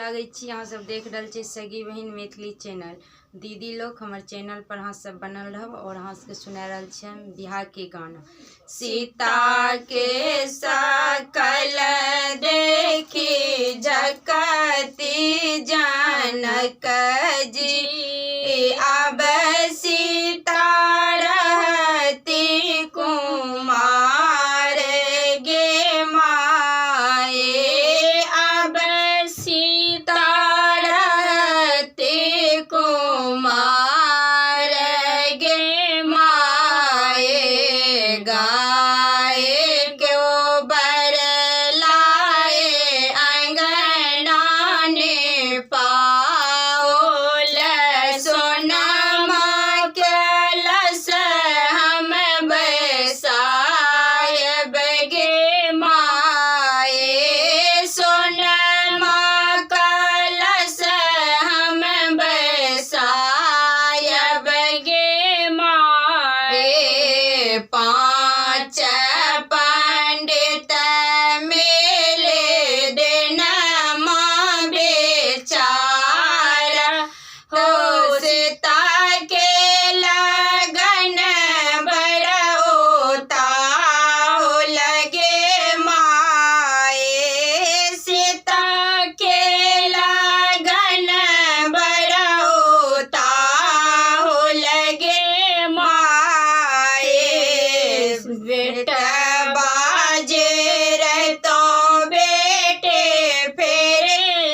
लागै छी। अहाँ सब देख रहल छी सगी बहिन मैथिली चैनल। दीदी लोग हमारे चैनल पर अहाँ सब बनल रहब और अहाँ सबके सुना रहल छी हम बिहार के गाना। सीता के सकल देखी झकती जनक जी, अब सीता रहती कुमार गे माए, अब सीता रहती कुमार गे माए, गाय क्यों बरलाए अंगना ने पाओल, सोनमा कलश हम बसायब गे माए, सोनमा कलश हम बसायब गे माए, पाँच पंडित मेले दिन माँ बेचारा, हो सीता के लगन बरौता हो लगे माए, सीता के लगन बरौता हो लगे माए, बेटा बाजे रहतो बेटे फिर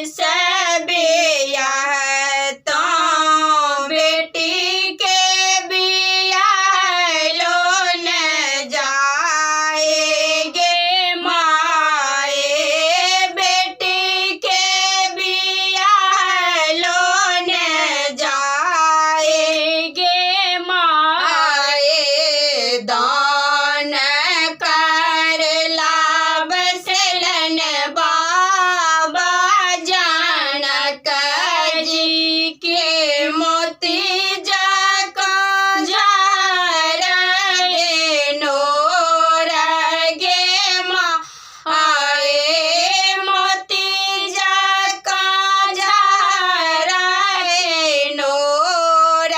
सब यह तो, बेटी के बियाह लो न जाएगे माए, बेटी के बियाह लो न जाएगे माए, दान कर लाबसलन बाबा जनक जी के, मोती जाको झारे नोर गे माए, मोती जाको झारे नोर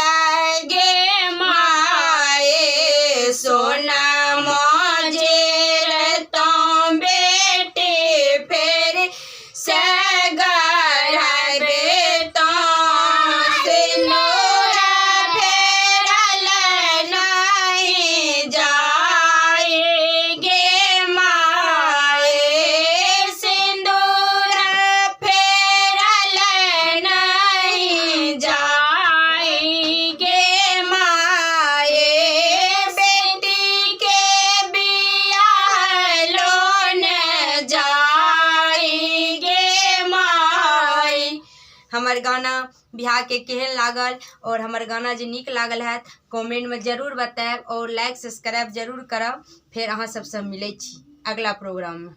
गे माए, सोना मोजेर तो बेटे फिर सगर बेतो, सिंदूर फेरल नहीं जाएगे माए, सिंदूर फेरल नहीं जाएगे माए, बेटी के बियाह लो न जाएगे माए। हमर गाना बिहार के केहन लागल और हमर गाना जे नीक लागल है कमेंट में जरूर बताएब और लाइक सब्सक्राइब जरूर करब। फिर अहाँ सबसे मिलै छी अगला प्रोग्राम में।